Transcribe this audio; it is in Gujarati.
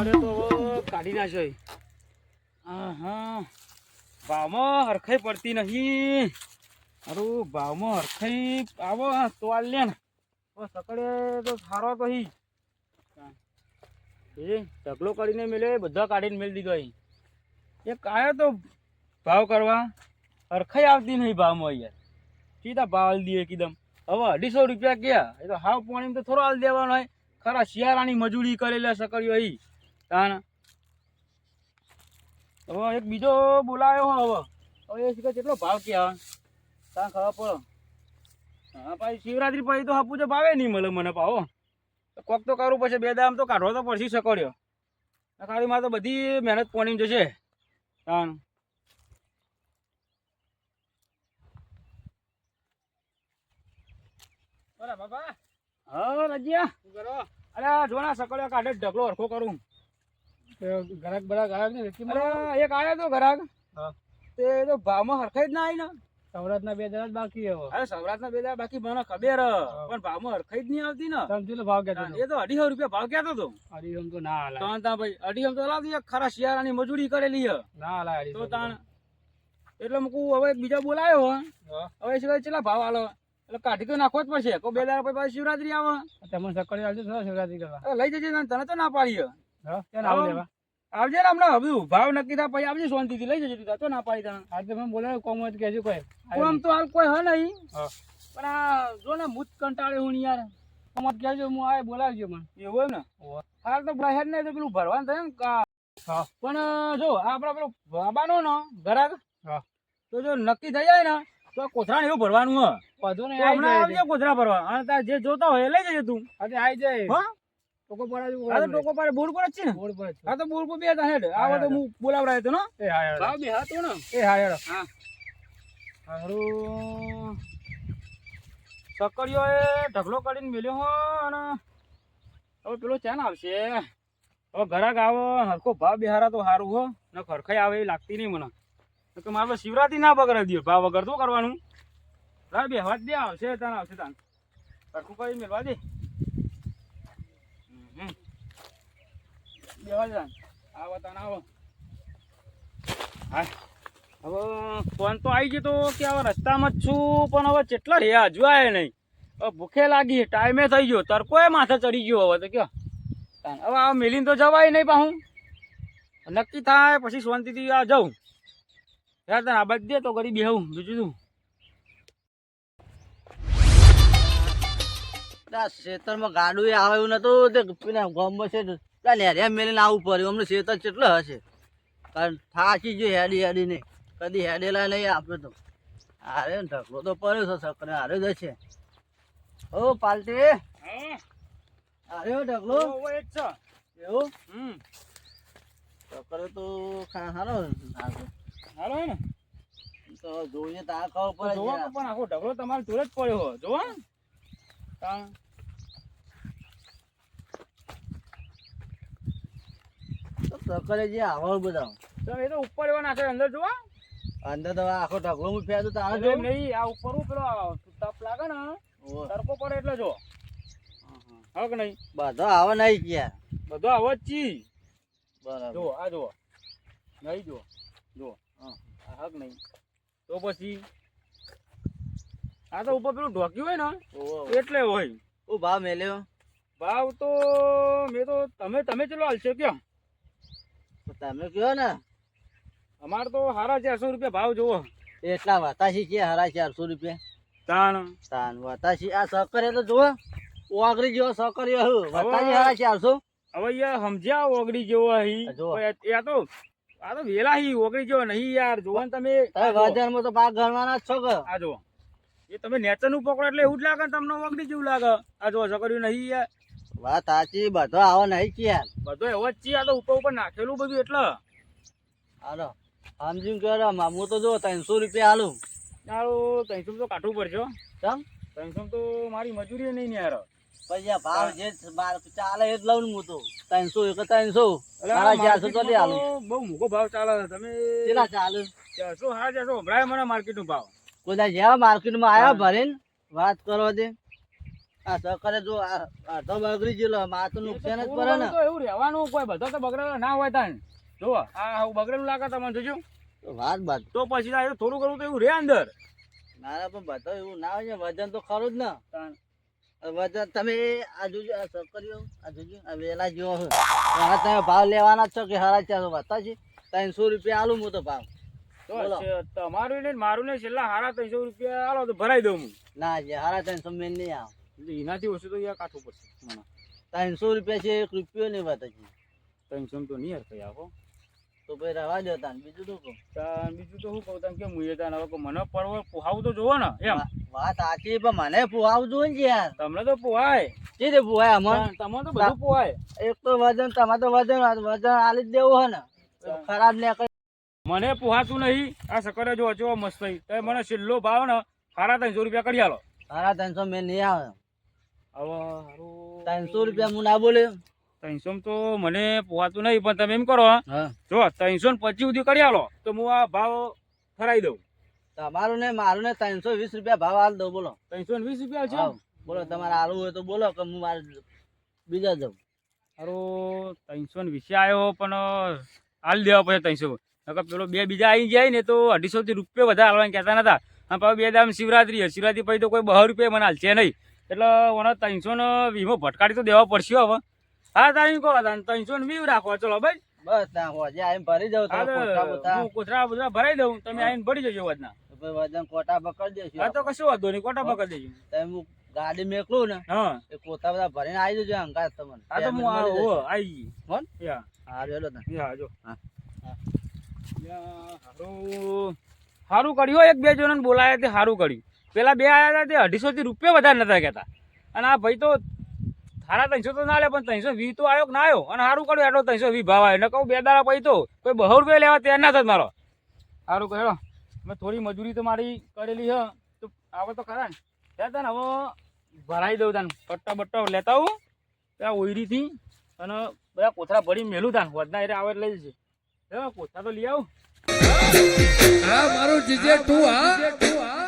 સકડે તો કાઢી નાખ્યો. હા ભાવમાં હરખાઈ પડતી નહીં. અરું ભાવમાં હરખાઈ આવો તો આ લે ને સકડે તો સારો તો હી એ ઢગલો કરીને મેલે બધા કાઢીને મેળ દીધો. અહીં એક આવ્યો તો ભાવ કરવા હરખાઈ આવતી નહીં ભાવમાં યાર. સીધા ભાવ આલી દઈએ એકદમ. હવે 250 રૂપિયા ગયા એ તો હાવ પાણી તો થોડો હાલ દેવાનો હોય. ખરા શિયાળાની મજૂરી કરેલા સકડીઓ અહીં તાણ. હવે એક બીજો બોલાયો. હવે એ શીખે કેટલો ભાવ ક્યાં ત્યાં ખબર પડે. હા ભાઈ શિવરાત્રી પછી તો હાપું તો ભાવે નહીં મળે મને પાવો. કોક તો કરવું પછી 2 દામ તો કાઢવો તો પડશે સકડ્યો. ખાલી માં તો બધી મહેનત પોણી જશે તાણ. બાબા હા રજિયા શું કરો? અરે જો ના સકડ્યો કાઢે ઢગલો હરખો કરું. ગ્રાહક બરાક આવ્યા ને એક આવ્યો તો ગ્રાહક તે તો ભાવમાં હરખાઈ જ ના આવી ને. સૌરાષ્ટ્રના 2 દાડા બાકી હવે. અરે સૌરાષ્ટ્રના 2 દાડા બાકી મને ખબર પણ ભાવમાં હરખાઈ જ નહીં આવતી ને. સમજી ભાવ કહેતો એ તો 250 રૂપિયા ભાવ કહેતો હતો. અઢીસો તો ના હાલે. તાણ ભાઈ 250 તો લાવતી ખરા શિયાળાની મજૂરી કરેલી હે ના હાલે તો તાણ. એટલે મૂકું હવે એક બીજા બોલાયો હવે સિવાય કેટલા ભાવ આલો એટલે કાઢી તો નાખવો જ પડશે. કોઈ 2 દાડા પછી શિવરાત્રી આવે તમને સકડી આવજો સર શિવરાત્રી કરવા લઈ જજે તને તો ના પાડી. ક્યાં આવું લેવા આવજે ને હમણાં હવે ભાવ નક્કી થાય પછી આવજે શાંતિથી લઈ જજે. તું તો ના પાડી તને. આજે મેં બોલાવ્યું કોમ હોય તો કહેજો કોઈ કોમ તો હાલ કોઈ હ નહીં પણ આ જો ને મૂત કંટાળે હું યાર. કોમ કહેજો હું આવે બોલાવજો મને. એવું ને હાલ તો બહેર ને તો પેલું ભરવાનું થાય ને પણ જો આપડા પેલો બાબાનો ને ઘરાક તો જો નક્કી થઈ જાય ને તો કોથળા એવું ભરવાનું હ. બધું ને હમણાં આવજે કોથળા ભરવા અને તાર જે જોતા હોય એ લઈ જજે તું. આજે આવી જાય હા ટોકો પડાવજો. આ તો ટોકો પાડે બોર્ડ પર જ છે ને. બોર્ડ પર આ તો બોર્ડ પર બે હતા હેડ આવો તો હું બોલાવરાયો તો ને. એ હા યાર ભાવ બે હતો ને. એ હા યાર હા હારું સકડીઓ એ ઢગલો કરીને મેલ્યો હો અને હવે પેલો ચેન આવશે. હવે ઘરાક આવો હરખો ભાવ બિહારા તો સારું હો ને ખરખાઈ આવે એ લાગતી નહીં મને. તો મારે તો શિવરાત્રી ના બગડે દે ભાવ વગર શું કરવાનું. ભાઈ બે વાત દે આવશે તાન આવશે તાન હરખું કરી મેળવા દે. બેવા દે તાન આવો તાન આવો. હા હવે ફોન તો આવી ગયો તો કે હવે રસ્તામાં જ છું પણ હવે કેટલા રહ્યા હજુ આવે નહીં. હવે ભૂખે લાગી ટાઈમે થઈ ગયો તરકોએ માથે ચડી ગયો હવે તો કયો. હવે આ મેલીને તો જવાય નહીં પાછું. નક્કી થાય પછી શાંતિથી આ જાઉં યાર. તને આ બાજુ દે તો કરી બેહું બીજું શું. ખેતરમાં ગાડું આવે એવું નતું તે ગામમાં છે નેરિયા મેલીને આવવું પડ્યું. અમને ખેતર કેટલો હશે કારણ થાકી ગયો હેડી હેડી નહીં કદી હેડેલા નહીં આપણે તો. અરે ઢગલો તો પડ્યો છે સકરે હારે જ છે. ઓ પાલટી અરે ઢગલો એવું સકરે તો સારો હાલો ને તો જોઈએ તો આ ખબર પડે જોવો પણ આખો ઢગલો તમારે જોડે જ પડ્યો જોવો. સકરે જે આવડ બધા એ તો ઉપર એવા નાખે અંદર જોવા અંદર તો આખો ઢગલો હું ફેર તો તારે જો નહીં આ ઉપર પેલો તપ લાગે ને તડકો પડે એટલે જો હા કે નહીં બધો આવે નહીં ક્યાં બધો આવો જ છી. બરાબર જો આ જો નહીં જો જો હા હક નહીં તો પછી આ તો ઉપર પેલું ઢોક્યું હોય ને એટલે હોય. શું ભાવ મેલ્યો? ભાવ તો મેં તો તમે ચલો હાલશો કેમ તમે કયો ને અમારે તો 450 રૂપિયા ભાવ જોવો. એટલા વાતાસી છે 450 રૂપિયા તાણ તાન વાતાસી આ સકરે તો જુઓ ઓગળી જેવો સકર વાતાસી 450. હવે યાર સમજ્યા ઓગળી જેવો અહીં આ તો વેલા હી ઓગળી જેવો નહીં યાર. જોવો ને તમે બજારમાં તો ભાગ ગણવાના જ છો કે આ જો એ તમે નેચર નું પકડો એટલે એવું જ લાગે તમને ઓગળી જેવું લાગે. આ જો સકર્યું નહીં યાર વાત સાચી બધો આવો નહીં કે યાર બધો એવો જ છે. આ તો ઉપર નાખેલું બધું એટલે હાલો સમજી કરો હું તો જો 300 રૂપિયા હાલું. તારું 300 તો કાઢવું પડશે. ચમ 300 તો મારી મજૂરી નહીં ને યાર. પછી આ ભાવ જે ચાલે એ જ લઉં હું તો 300 એક 300 450 તો દે હાલું. બહુ મોટો ભાવ ચાલે તમે કેટલા ચાલે 400 450 ભરાય મને માર્કેટ નો ભાવ. કોઈ જેવા માર્કેટમાં આવ્યા ભરીને વાત કરો દે આ સકરે જો અડધો બગડી ગયેલો માં તો નુકસાન જ પડે ને. તો એવું રહેવાનું કોઈ બધો તો બગડેલો ના હોય તાન જો આ બગડેલું લાગે તમને જોજો વાત બાત તો પછી આ થોડું ઘણું તો એવું રહે અંદર ના પણ બધો એવું ના હોય ને વજન તો ખરું જ ને. તાન. વજન તમે આ જોજો આ સકરીઓ આ જોજો આ વેલા જેવો છે એના તમે ભાવ લેવાના જ છો કે હારા ચાલો બતા છે 300 રૂપિયા આલું હું તો ભાવ. તો બોલો. તમારું ને મારું ને છેલ્લા હારા 300 રૂપિયા આલો તો ભરાઈ દઉં હું ના જે હારા 300 મેં નહીં આવ. એટલે એનાથી ઓછું તો યાર કાઠું પડશે મને 300 રૂપિયા છે 1 રૂપિયો નહીં વાત છે 300 તો નહીં યાર કઈ આપો તો ભાઈ રવા દો તાન બીજું શું કહું. તાન બીજું તો શું કહું તાન કે મુએ તાન હવે મને પરવર પોહાવું તો જોવો ને એમ વાત સાચી પણ મને પુહાવું જોઈએ ને યાર. તમને તો પોહાય જે રીતે પુહાય અમર તમને તો બધું પોહાય એક તો વજન તમારે તો વજન આલી જ દેવું હે ને ખરાબ ને કઈ. મને પોહાતું નહીં આ સકરે જો અચો મસ્ત થઈ તો મને છેલ્લો ભાવ ને સારા 300 રૂપિયા કરી આલો હારા 300 મેં નહીં આવે. હવે 300 રૂપિયા હું ના બોલે. 300 તો મને પોહાતું નહીં પણ તમે એમ કરો હા જો 325 સુધી કરી આલો તો હું આ ભાવ ફરાઈ દઉં તમારું ને મારું ને 320 રૂપિયા ભાવ હાલ દઉં બોલો. 320 રૂપિયા છે હાવ. બોલો તમારે આલુ હોય તો બોલો કે હું મારે બીજા દઉં. હારું 320 આવ્યો પણ હાલ દેવા પડે 300 નકર પેલો બે બીજા આવી જાય ને તો 250 થી રૂપિયા વધારે હાલવાનું કહેતા નતા અને પાછું બે દામ શિવરાત્રી શિવરાત્રી પછી તો કોઈ 200 રૂપિયા મને હાલશે નહીં એટલે મને 300 ને 20 ભટકાડી તો દેવા પડશે હવે હા તારી કહો 320 રાખો ચલો ભાઈ બસ ના હોજે આવીને ભરી દઉં તો કોઠા બોઠા. હું કોથળા બોથળા ભરાઈ દઉં તમે આવીને ભરી જજો વધના તો ભાઈ વજન કોટા પકડી દેશું. હા તો કશું વાંધો નહીં કોટા પકડી દેજો તમે હું ગાડી મેકલું ને હા એ કોઠા બધા ભરીને આવી જજો અંગાત તમને. હા તો હું આવી ગઈ હોન? યા હા રેલો તને. યા જો હા. સારું કર્યું એક બે જણાને બોલાયા તે સારું કર્યું પેલા બે આયા હતા તે 250 થી રૂપિયા વધારે નતા કહેતા અને આ ભાઈ તો સારા 300 તો ના લે પણ 320 તો આવ્યો કે ના આવ્યો અને સારું કર્યું એટલો 320 ભાવ આવ્યો ને કહું બે દાડા પછી તો કોઈ 200 રૂપિયા લેવા તૈયાર ના થત મારો સારું કર્યો મેં થોડી મજૂરી તો મારી કરેલી છે તો આવે તો ખરા ને ત્યાં તને હવે ભરાઈ દઉં તાન પટ્ટા બટ્ટા લેતા આવું ત્યાં ઓયરીથી અને બધા કોથળા ભરી મેલું તાન વધના એટલે આવે એટલે લઈ જશે કોથળા તો લઈ આવું હા મારું જીજે તું હા